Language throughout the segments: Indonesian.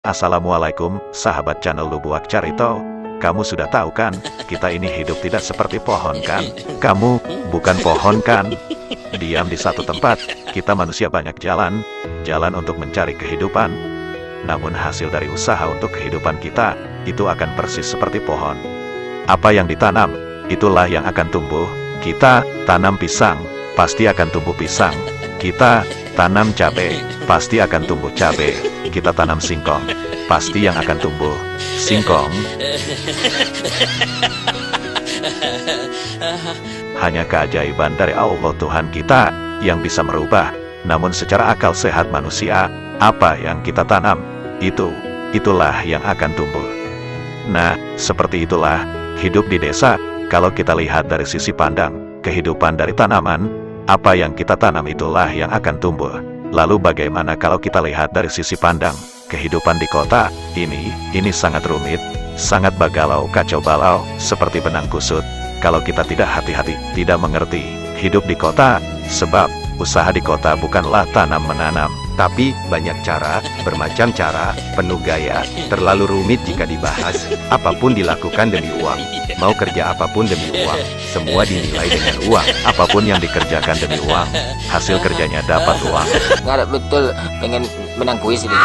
Assalamualaikum, sahabat channel Lubuak Carito. Kamu sudah tahu kan, kita ini hidup tidak seperti pohon kan? Kamu bukan pohon kan? Diam di satu tempat, kita manusia banyak jalan untuk mencari kehidupan. Namun hasil dari usaha untuk kehidupan kita, itu akan persis seperti pohon. Apa yang ditanam, itulah yang akan tumbuh. Kita tanam pisang, pasti akan tumbuh pisang. Kita tanam cabai, pasti akan tumbuh cabai. Kita tanam singkong, pasti yang akan tumbuh singkong. Hanya keajaiban dari Allah Tuhan kita yang bisa merubah. Namun secara akal sehat manusia, apa yang kita tanam, itulah yang akan tumbuh. Nah, seperti itulah hidup di desa. Kalau kita lihat dari sisi pandang kehidupan dari tanaman, apa yang kita tanam itulah yang akan tumbuh. Lalu bagaimana kalau kita lihat dari sisi pandang kehidupan di kota? Ini sangat rumit, sangat bagalau, kacau balau, seperti benang kusut. Kalau kita tidak hati-hati, tidak mengerti hidup di kota, sebab usaha di kota bukanlah tanam menanam, tapi banyak cara, bermacam cara, penuh gaya, terlalu rumit jika dibahas. Apapun dilakukan demi uang, mau kerja apapun demi uang, semua dinilai dengan uang. Apapun yang dikerjakan demi uang, hasil kerjanya dapat uang. Nggak betul pengen menang kuis ini.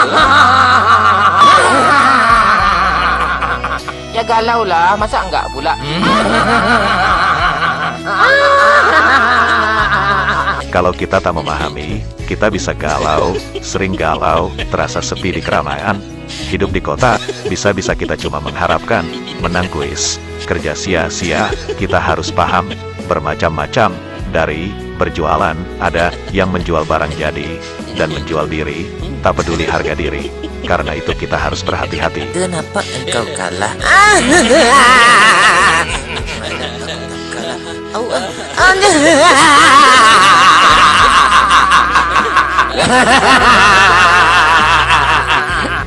Ya galau lah, masa enggak pula? Kalau kita tak memahami, kita bisa galau, sering galau, terasa sepi di keramaian. Hidup di kota, bisa-bisa kita cuma mengharapkan menang kuis. Kerja sia-sia, kita harus paham, bermacam-macam. Dari berjualan, ada yang menjual barang jadi, dan menjual diri, tak peduli harga diri. Karena itu kita harus berhati-hati. Kenapa engkau kalah?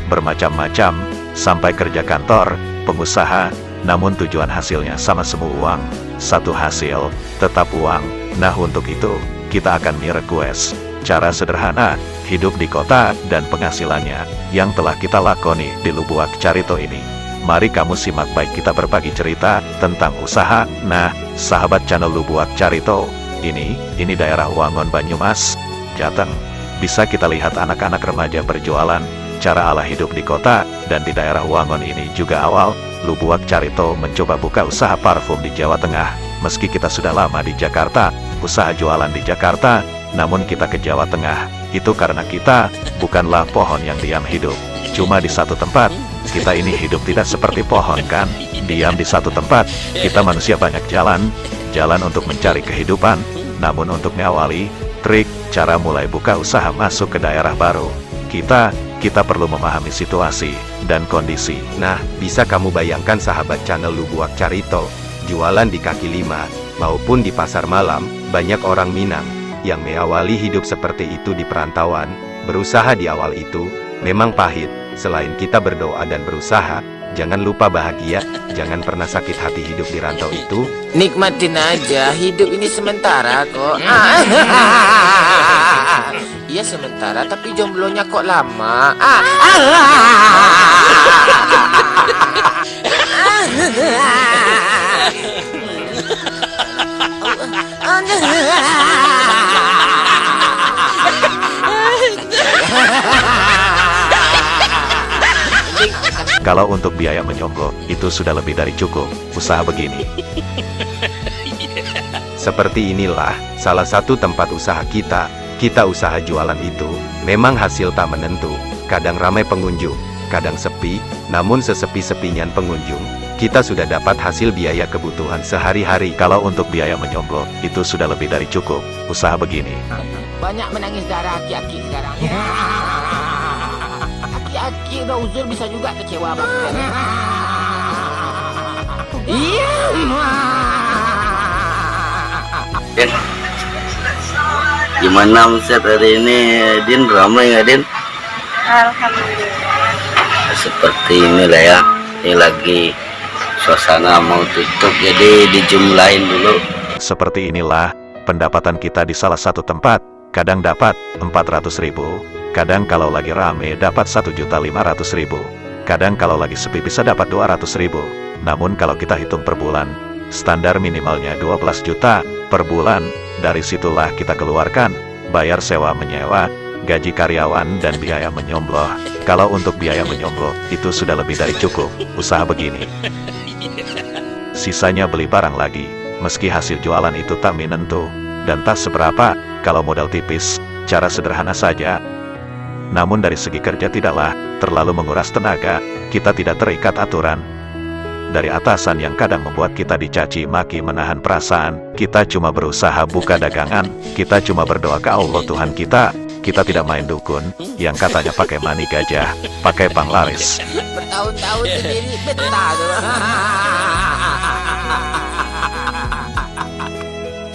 Bermacam-macam, sampai kerja kantor, pengusaha, namun tujuan hasilnya sama semua uang. Satu hasil, tetap uang. Nah untuk itu, kita akan request cara sederhana, hidup di kota dan penghasilannya, yang telah kita lakoni di Lubuak Carito ini. Mari kamu simak baik kita berbagi cerita tentang usaha. Nah, sahabat channel Lubuak Carito, ini daerah Wangon Banyumas, Jateng. Bisa kita lihat anak-anak remaja berjualan, cara ala hidup di kota, dan di daerah Wangon ini juga awal, Lubuak Carito mencoba buka usaha parfum di Jawa Tengah. Meski kita sudah lama di Jakarta, usaha jualan di Jakarta, namun kita ke Jawa Tengah, itu karena kita bukanlah pohon yang diam hidup. Cuma di satu tempat, kita ini hidup tidak seperti pohon kan? Diam di satu tempat, kita manusia banyak jalan untuk mencari kehidupan. Namun untuk mengawali, trik, cara mulai buka usaha masuk ke daerah baru, kita perlu memahami situasi dan kondisi. Nah, bisa kamu bayangkan sahabat channel Lubuak Carito, jualan di kaki lima, maupun di pasar malam, banyak orang Minang yang mengawali hidup seperti itu di perantauan. Berusaha di awal itu memang pahit. Selain kita berdoa dan berusaha, jangan lupa bahagia, jangan pernah sakit hati hidup di rantau itu. Nikmatin aja, hidup ini sementara kok. Iya sementara, tapi jomblonya kok lama. Kalau untuk biaya menjomblo, itu sudah lebih dari cukup. Usaha begini. Seperti inilah salah satu tempat usaha kita. Kita usaha jualan itu, memang hasil tak menentu. Kadang ramai pengunjung, kadang sepi. Namun sesepi-sepinya pengunjung, kita sudah dapat hasil biaya kebutuhan sehari-hari. Kalau untuk biaya menjomblo, itu sudah lebih dari cukup. Usaha begini. Banyak menangis darah aki-aki sekarang. Aki-aki udah uzur bisa juga kecewa banget. Iya. Din, gimana omset hari ini? Din, ramai nggak Din? Alhamdulillah. Seperti inilah ya. Ini lagi suasana mau tutup, jadi dijumlahin dulu. Seperti inilah pendapatan kita di salah satu tempat. Kadang dapat 400.000, Kadang kalau lagi rame dapat 1.500.000. Kadang kalau lagi sepi bisa dapat 200.000. Namun kalau kita hitung per bulan, standar minimalnya 12 juta per bulan. Dari situlah kita keluarkan bayar sewa menyewa, gaji karyawan, dan biaya menyembelih. Kalau untuk biaya menyembelih, itu sudah lebih dari cukup usaha begini. Sisanya beli barang lagi, meski hasil jualan itu tak menentu, dan tak seberapa, kalau modal tipis, cara sederhana saja. Namun dari segi kerja tidaklah terlalu menguras tenaga, kita tidak terikat aturan. Dari atasan yang kadang membuat kita dicaci maki menahan perasaan, kita cuma berusaha buka dagangan, kita cuma berdoa ke Allah Tuhan kita tidak main dukun, yang katanya pakai mani gajah, pakai panglaris. Bertahun-tahun sendiri betah tuh.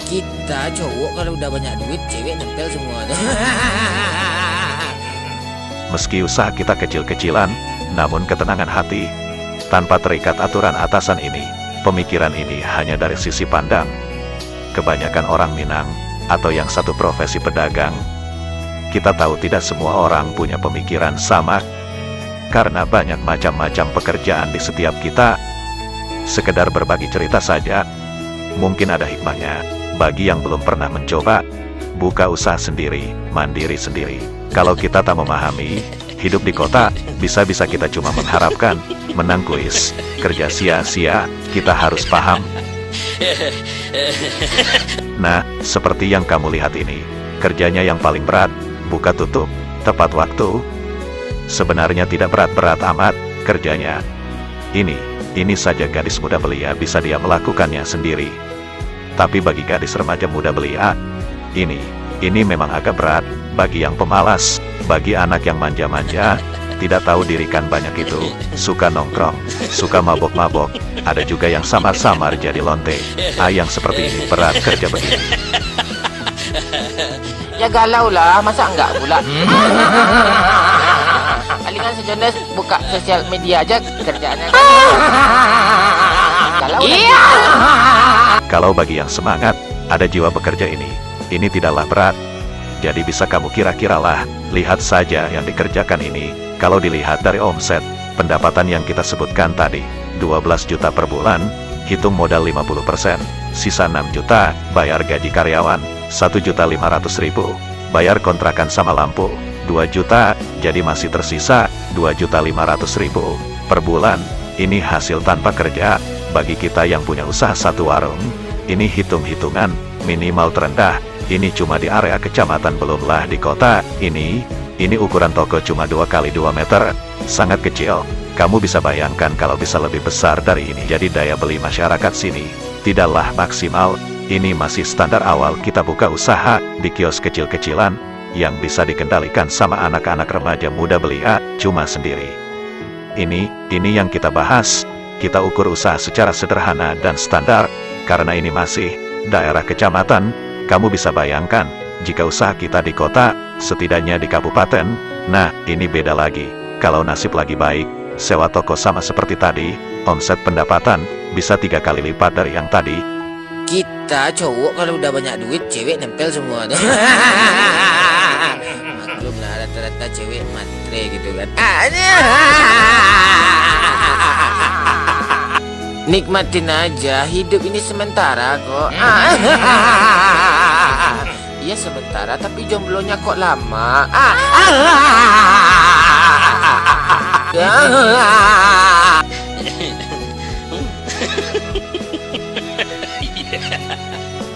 Kita cowok kalau udah banyak duit, cewek nempel semua tuh. Meski usaha kita kecil-kecilan, namun ketenangan hati, tanpa terikat aturan atasan ini, pemikiran ini hanya dari sisi pandang. Kebanyakan orang Minang, atau yang satu profesi pedagang, kita tahu tidak semua orang punya pemikiran sama, karena banyak macam-macam pekerjaan di setiap kita. Sekedar berbagi cerita saja, mungkin ada hikmahnya, bagi yang belum pernah mencoba, buka usaha sendiri, mandiri sendiri. Kalau kita tak memahami, hidup di kota, bisa-bisa kita cuma mengharapkan menang kuis, kerja sia-sia, kita harus paham. Nah, seperti yang kamu lihat ini, kerjanya yang paling berat, buka tutup, tepat waktu. Sebenarnya tidak berat-berat amat, kerjanya. Ini saja gadis muda belia bisa dia melakukannya sendiri. Tapi bagi gadis remaja muda belia, ini memang agak berat, bagi yang pemalas, bagi anak yang manja-manja, tidak tahu dirikan banyak itu, suka nongkrong, suka mabok-mabok, ada juga yang samar-samar jadi lonte. Yang seperti ini berat kerja begini. Ya galau lah, masa enggak pula? Palingan sejenis buka sosial media aja kerjaannya kan. Galau lah. Kalau bagi yang semangat, ada jiwa bekerja ini tidaklah berat. Jadi bisa kamu kira-kiralah, lihat saja yang dikerjakan ini, kalau dilihat dari omset, pendapatan yang kita sebutkan tadi, 12 juta per bulan, hitung modal 50%, sisa 6 juta, bayar gaji karyawan, 1.500.000, bayar kontrakan sama lampu, 2 juta, jadi masih tersisa, 2.500.000 per bulan. Ini hasil tanpa kerja, bagi kita yang punya usaha satu warung, ini hitung-hitungan, minimal terendah, ini cuma di area kecamatan belumlah di kota, ini ukuran toko cuma 2 kali 2 meter, sangat kecil. Kamu bisa bayangkan kalau bisa lebih besar dari ini, jadi daya beli masyarakat sini tidaklah maksimal. Ini masih standar awal kita buka usaha di kios kecil-kecilan, yang bisa dikendalikan sama anak-anak remaja muda belia, cuma sendiri. Ini yang kita bahas, kita ukur usaha secara sederhana dan standar, karena ini masih daerah kecamatan. Kamu bisa bayangkan, jika usaha kita di kota, setidaknya di kabupaten, nah ini beda lagi. Kalau nasib lagi baik, sewa toko sama seperti tadi, omset pendapatan bisa 3 kali lipat dari yang tadi. Kita cowok kalau udah banyak duit, cewek nempel semua tuh. Maklum lah, rata-rata cewek matre gitu kan. Nikmatin aja, hidup ini sementara kok. Iya sementara, tapi jomblonya kok lama.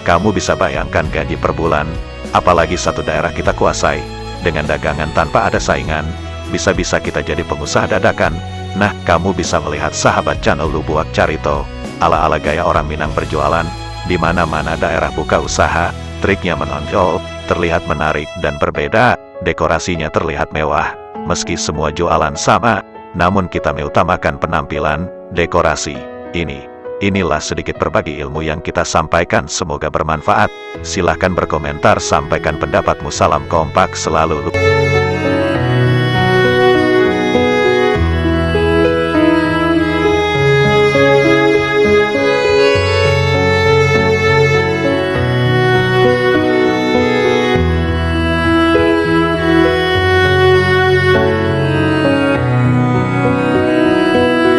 Kamu bisa bayangkan gaji per bulan, apalagi satu daerah kita kuasai, dengan dagangan tanpa ada saingan, bisa-bisa kita jadi pengusaha dadakan. Nah, kamu bisa melihat sahabat channel Lubuak Carito, ala-ala gaya orang Minang berjualan, di mana-mana daerah buka usaha, triknya menonjol, terlihat menarik dan berbeda, dekorasinya terlihat mewah. Meski semua jualan sama, namun kita mengutamakan penampilan, dekorasi. Inilah sedikit berbagi ilmu yang kita sampaikan, semoga bermanfaat. Silahkan berkomentar, sampaikan pendapatmu. Salam kompak selalu.